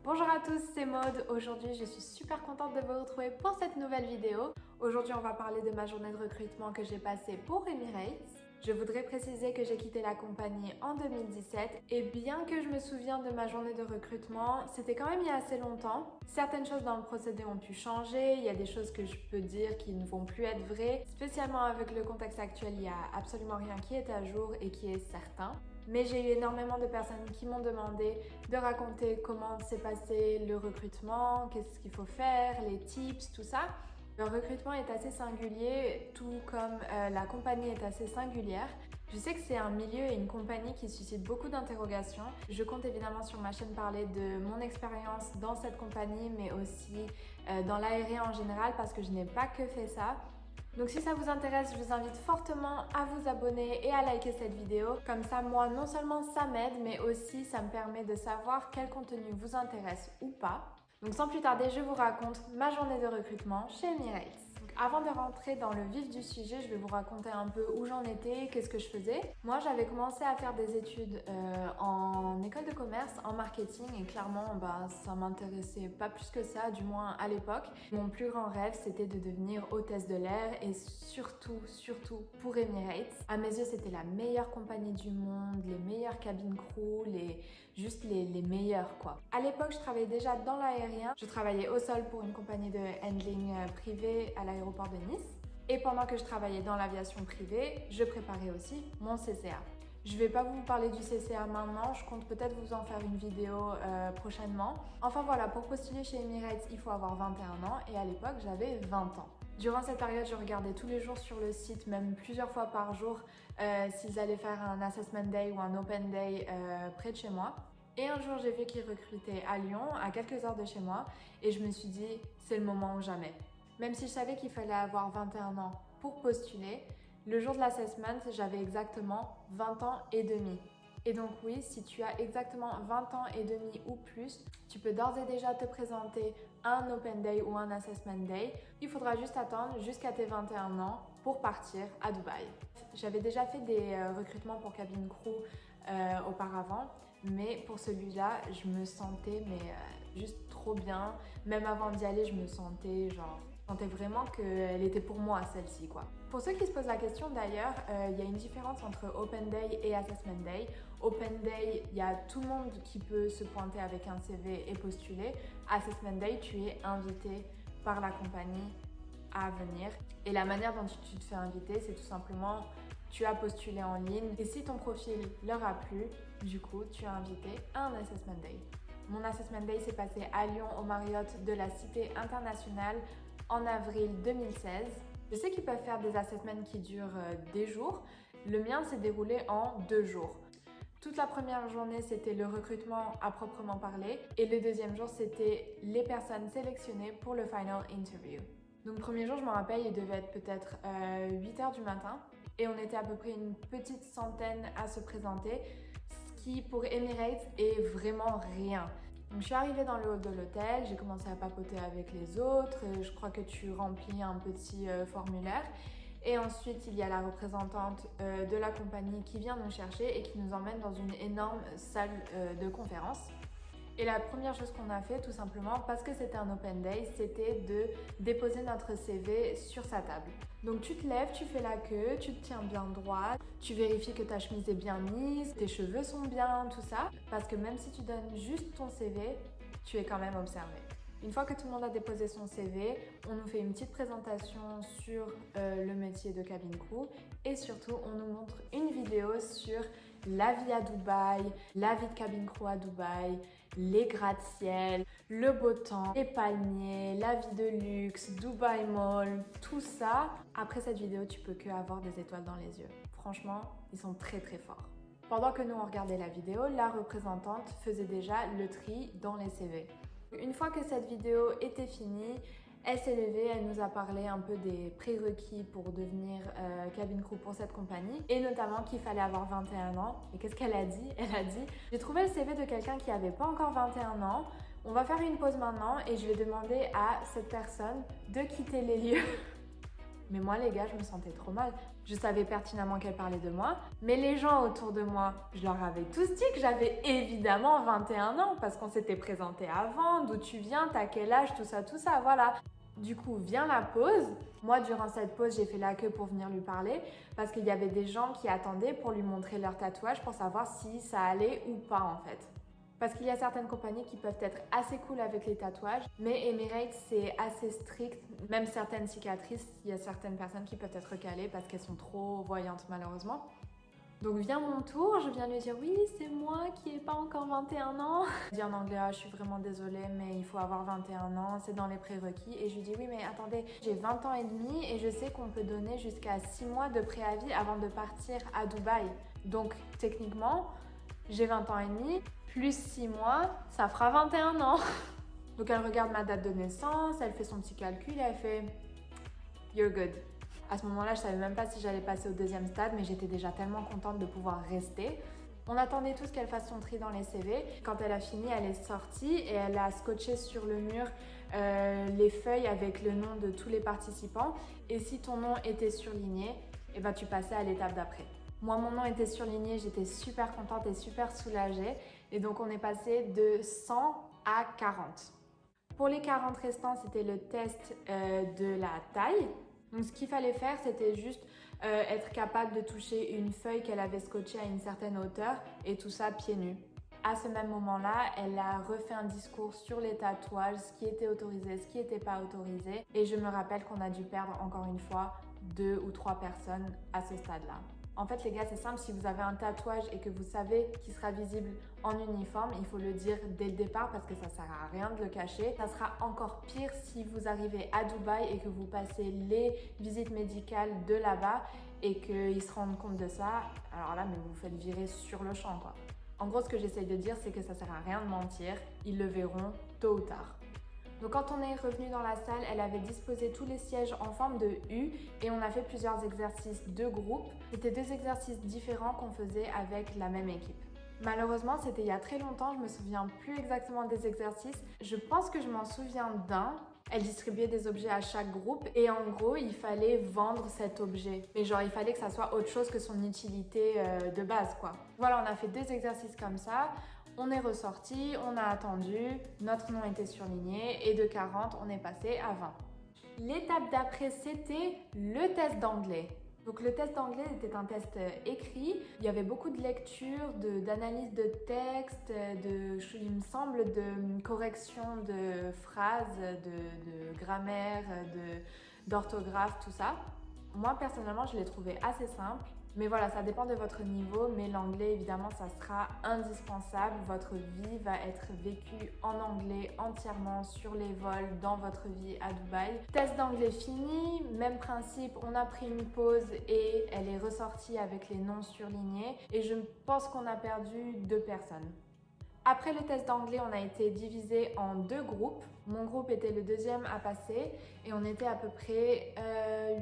Bonjour à tous, c'est Maude. Aujourd'hui, je suis super contente de vous retrouver pour cette nouvelle vidéo. Aujourd'hui, on va parler de ma journée de recrutement que j'ai passée pour Emirates. Je voudrais préciser que j'ai quitté la compagnie en 2017 et bien que je me souviens de ma journée de recrutement, c'était quand même il y a assez longtemps. Certaines choses dans le procédé ont pu changer, il y a des choses que je peux dire qui ne vont plus être vraies. Spécialement avec le contexte actuel, il n'y a absolument rien qui est à jour et qui est certain. Mais j'ai eu énormément de personnes qui m'ont demandé de raconter comment s'est passé le recrutement, qu'est-ce qu'il faut faire, les tips, tout ça. Le recrutement est assez singulier, tout comme la compagnie est assez singulière. Je sais que c'est un milieu et une compagnie qui suscite beaucoup d'interrogations. Je compte évidemment sur ma chaîne parler de mon expérience dans cette compagnie, mais aussi dans l'aérien en général, parce que je n'ai pas que fait ça. Donc si ça vous intéresse, je vous invite fortement à vous abonner et à liker cette vidéo. Comme ça, moi, non seulement ça m'aide, mais aussi ça me permet de savoir quel contenu vous intéresse ou pas. Donc sans plus tarder, je vous raconte ma journée de recrutement chez Emirates. Donc avant de rentrer dans le vif du sujet, je vais vous raconter un peu où j'en étais, qu'est-ce que je faisais. Moi, j'avais commencé à faire des études en école de commerce, en marketing, et clairement, ça m'intéressait pas plus que ça, du moins à l'époque. Mon plus grand rêve, c'était de devenir hôtesse de l'air et surtout pour Emirates. À mes yeux, c'était la meilleure compagnie du monde, les meilleures cabines crew, juste les meilleurs quoi. À l'époque, je travaillais déjà dans l'aérien. Je travaillais au sol pour une compagnie de handling privée à l'aéroport de Nice. Et pendant que je travaillais dans l'aviation privée, je préparais aussi mon CCA. Je vais pas vous parler du CCA maintenant, je compte peut-être vous en faire une vidéo prochainement. Enfin voilà, pour postuler chez Emirates, il faut avoir 21 ans et à l'époque, j'avais 20 ans. Durant cette période, je regardais tous les jours sur le site, même plusieurs fois par jour, s'ils allaient faire un assessment day ou un open day près de chez moi. Et un jour, j'ai vu qu'ils recrutaient à Lyon, à quelques heures de chez moi, et je me suis dit, c'est le moment ou jamais. Même si je savais qu'il fallait avoir 21 ans pour postuler, le jour de l'assessment, j'avais exactement 20 ans et demi. Et donc oui, si tu as exactement 20 ans et demi ou plus, tu peux d'ores et déjà te présenter à un Open Day ou un Assessment Day. Il faudra juste attendre jusqu'à tes 21 ans pour partir à Dubaï. J'avais déjà fait des recrutements pour cabine crew auparavant, mais pour celui-là, je me sentais juste trop bien. Même avant d'y aller, je me sentais vraiment qu'elle était pour moi celle-ci quoi. Pour ceux qui se posent la question d'ailleurs, il y a une différence entre Open Day et Assessment Day. Open Day, il y a tout le monde qui peut se pointer avec un CV et postuler. Assessment Day, tu es invité par la compagnie à venir. Et la manière dont tu te fais inviter, c'est tout simplement tu as postulé en ligne et si ton profil leur a plu, du coup, tu es invité à un Assessment Day. Mon Assessment Day s'est passé à Lyon au Marriott de la Cité Internationale en avril 2016. Je sais qu'ils peuvent faire des assessments qui durent des jours. Le mien s'est déroulé en 2 jours. Toute la première journée, c'était le recrutement à proprement parler. Et le deuxième jour, c'était les personnes sélectionnées pour le final interview. Donc premier jour, je me rappelle, il devait être peut-être 8h du matin. Et on était à peu près une petite centaine à se présenter. Ce qui, pour Emirates, est vraiment rien. Donc je suis arrivée dans le hall de l'hôtel, j'ai commencé à papoter avec les autres, je crois que tu remplis un petit formulaire et ensuite il y a la représentante de la compagnie qui vient nous chercher et qui nous emmène dans une énorme salle de conférence. Et la première chose qu'on a fait tout simplement, parce que c'était un open day, c'était de déposer notre CV sur sa table. Donc tu te lèves, tu fais la queue, tu te tiens bien droit, tu vérifies que ta chemise est bien mise, tes cheveux sont bien, tout ça. Parce que même si tu donnes juste ton CV, tu es quand même observé. Une fois que tout le monde a déposé son CV, on nous fait une petite présentation sur le métier de cabine crew et surtout on nous montre une vidéo sur la vie à Dubaï, la vie de cabine crew à Dubaï, les gratte-ciel, le beau temps, les palmiers, la vie de luxe, Dubaï Mall, tout ça. Après cette vidéo, tu peux que avoir des étoiles dans les yeux. Franchement, ils sont très forts. Pendant que nous on regardait la vidéo, la représentante faisait déjà le tri dans les CV. Une fois que cette vidéo était finie, elle s'est levée, elle nous a parlé un peu des prérequis pour devenir cabine crew pour cette compagnie et notamment qu'il fallait avoir 21 ans. Et qu'est-ce qu'elle a dit? Elle a dit « J'ai trouvé le CV de quelqu'un qui n'avait pas encore 21 ans. On va faire une pause maintenant et je vais demander à cette personne de quitter les lieux. » Mais moi, les gars, je me sentais trop mal. Je savais pertinemment qu'elle parlait de moi, mais les gens autour de moi, je leur avais tous dit que j'avais évidemment 21 ans parce qu'on s'était présenté avant, d'où tu viens, t'as quel âge, tout ça, voilà. Du coup, vient la pause. Moi, durant cette pause, j'ai fait la queue pour venir lui parler parce qu'il y avait des gens qui attendaient pour lui montrer leur tatouage pour savoir si ça allait ou pas en fait. Parce qu'il y a certaines compagnies qui peuvent être assez cool avec les tatouages, mais Emirates c'est assez strict. Même certaines cicatrices, il y a certaines personnes qui peuvent être recalées parce qu'elles sont trop voyantes malheureusement. Donc vient mon tour, je viens lui dire oui, c'est moi qui n'ai pas encore 21 ans. Je dis en anglais, ah, je suis vraiment désolée, mais il faut avoir 21 ans, c'est dans les prérequis. Et je lui dis oui, mais attendez, j'ai 20 ans et demi et je sais qu'on peut donner jusqu'à 6 mois de préavis avant de partir à Dubaï. Donc techniquement, j'ai 20 ans et demi, plus 6 mois, ça fera 21 ans. Donc elle regarde ma date de naissance, elle fait son petit calcul et elle fait « You're good ». À ce moment-là, je savais même pas si j'allais passer au deuxième stade, mais j'étais déjà tellement contente de pouvoir rester. On attendait tous qu'elle fasse son tri dans les CV. Quand elle a fini, elle est sortie et elle a scotché sur le mur les feuilles avec le nom de tous les participants. Et si ton nom était surligné, eh ben, tu passais à l'étape d'après. Moi, mon nom était surligné, j'étais super contente et super soulagée. Et donc, on est passé de 100 à 40. Pour les 40 restants, c'était le test de la taille. Donc ce qu'il fallait faire, c'était juste être capable de toucher une feuille qu'elle avait scotchée à une certaine hauteur et tout ça pieds nus. À ce même moment-là, elle a refait un discours sur les tatouages, ce qui était autorisé, ce qui n'était pas autorisé. Et je me rappelle qu'on a dû perdre encore une fois 2 ou 3 personnes à ce stade-là. En fait, les gars, c'est simple, si vous avez un tatouage et que vous savez qu'il sera visible en uniforme, il faut le dire dès le départ parce que ça sert à rien de le cacher. Ça sera encore pire si vous arrivez à Dubaï et que vous passez les visites médicales de là-bas et qu'ils se rendent compte de ça. Alors là, mais vous vous faites virer sur le champ, quoi. En gros, ce que j'essaye de dire, c'est que ça sert à rien de mentir. Ils le verront tôt ou tard. Donc quand on est revenu dans la salle, elle avait disposé tous les sièges en forme de U et on a fait plusieurs exercices de groupe. C'était 2 exercices différents qu'on faisait avec la même équipe. Malheureusement, c'était il y a très longtemps, je me souviens plus exactement des exercices. Je pense que je m'en souviens d'un. Elle distribuait des objets à chaque groupe et en gros, il fallait vendre cet objet. Mais genre, il fallait que ça soit autre chose que son utilité de base, quoi. Voilà, on a fait 2 exercices comme ça. On est ressorti, on a attendu, notre nom était surligné et de 40, on est passé à 20. L'étape d'après, c'était le test d'anglais. Donc le test d'anglais était un test écrit. Il y avait beaucoup de lecture, d'analyse de texte, il me semble, de correction de phrases, de grammaire, d'orthographe, tout ça. Moi, personnellement, je l'ai trouvé assez simple. Mais voilà, ça dépend de votre niveau, mais l'anglais, évidemment, ça sera indispensable. Votre vie va être vécue en anglais entièrement sur les vols dans votre vie à Dubaï. Test d'anglais fini, même principe, on a pris une pause et elle est ressortie avec les noms surlignés. Et je pense qu'on a perdu 2 personnes. Après le test d'anglais, on a été divisé en 2 groupes. Mon groupe était le deuxième à passer et on était à peu près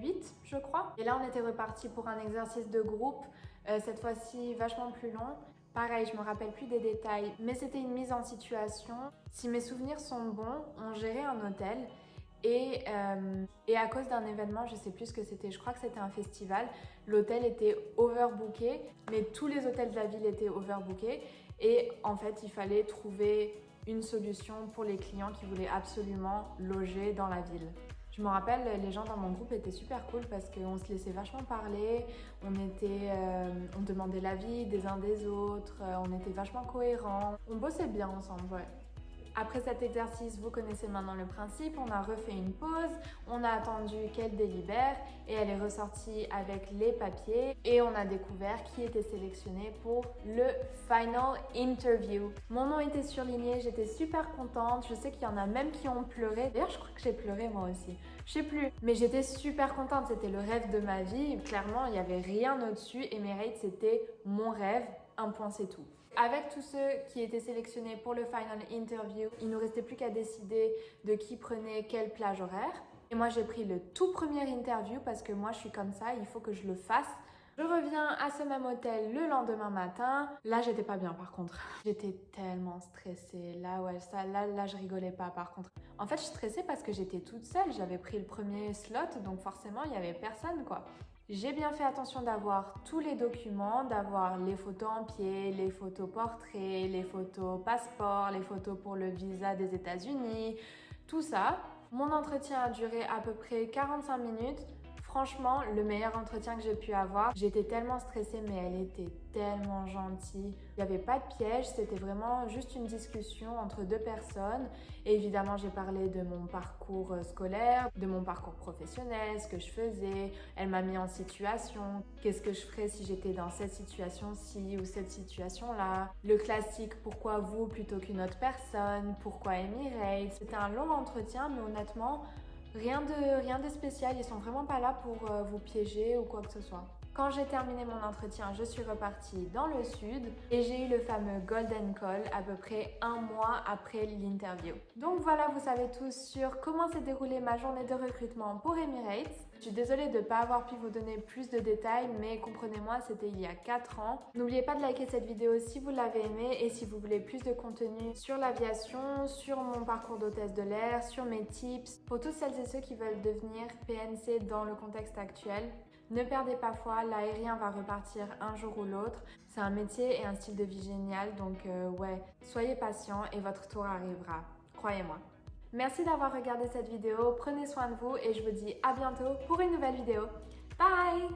8, je crois. Et là, on était reparti pour un exercice de groupe, cette fois-ci vachement plus long. Pareil, je me rappelle plus des détails, mais c'était une mise en situation. Si mes souvenirs sont bons, on gérait un hôtel et à cause d'un événement, je sais plus ce que c'était, je crois que c'était un festival, l'hôtel était overbooké, mais tous les hôtels de la ville étaient overbookés. Et en fait, il fallait trouver une solution pour les clients qui voulaient absolument loger dans la ville. Je me rappelle, les gens dans mon groupe étaient super cool parce qu'on se laissait vachement parler, on demandait l'avis des uns des autres, on était vachement cohérents, on bossait bien ensemble, ouais. Après cet exercice, vous connaissez maintenant le principe, on a refait une pause, on a attendu qu'elle délibère et elle est ressortie avec les papiers et on a découvert qui était sélectionné pour le final interview. Mon nom était surligné, j'étais super contente, je sais qu'il y en a même qui ont pleuré. D'ailleurs, je crois que j'ai pleuré moi aussi, je sais plus, mais j'étais super contente, c'était le rêve de ma vie. Clairement, il n'y avait rien au-dessus. Emirates, c'était mon rêve, un point c'est tout. Avec tous ceux qui étaient sélectionnés pour le final interview, il ne nous restait plus qu'à décider de qui prenait quelle plage horaire. Et moi, j'ai pris le tout premier interview parce que moi, je suis comme ça, il faut que je le fasse Je reviens à ce même hôtel le lendemain matin. Là, j'étais pas bien par contre. J'étais tellement stressée. Là, ouais, là, je rigolais pas par contre. En fait, je stressais parce que j'étais toute seule. J'avais pris le premier slot, donc forcément, il y avait personne, quoi. J'ai bien fait attention d'avoir tous les documents, d'avoir les photos en pied, les photos portraits, les photos passeport, les photos pour le visa des États-Unis, tout ça. Mon entretien a duré à peu près 45 minutes. Franchement, le meilleur entretien que j'ai pu avoir. J'étais tellement stressée, mais elle était tellement gentille. Il n'y avait pas de piège, c'était vraiment juste une discussion entre deux personnes. Et évidemment, j'ai parlé de mon parcours scolaire, de mon parcours professionnel, ce que je faisais. Elle m'a mis en situation. Qu'est-ce que je ferais si j'étais dans cette situation-ci ou cette situation-là? Le classique, pourquoi vous plutôt qu'une autre personne? Pourquoi Emirates? C'était un long entretien, mais honnêtement, rien de spécial, ils sont vraiment pas là pour vous piéger ou quoi que ce soit. Quand j'ai terminé mon entretien, je suis repartie dans le sud et j'ai eu le fameux Golden Call à peu près un mois après l'interview. Donc voilà, vous savez tous sur comment s'est déroulée ma journée de recrutement pour Emirates. Je suis désolée de ne pas avoir pu vous donner plus de détails, mais comprenez-moi, c'était il y a 4 ans. N'oubliez pas de liker cette vidéo si vous l'avez aimée et si vous voulez plus de contenu sur l'aviation, sur mon parcours d'hôtesse de l'air, sur mes tips, pour toutes celles et ceux qui veulent devenir PNC dans le contexte actuel. Ne perdez pas foi, l'aérien va repartir un jour ou l'autre. C'est un métier et un style de vie génial, donc ouais, soyez patient et votre tour arrivera, croyez-moi. Merci d'avoir regardé cette vidéo, prenez soin de vous et je vous dis à bientôt pour une nouvelle vidéo. Bye!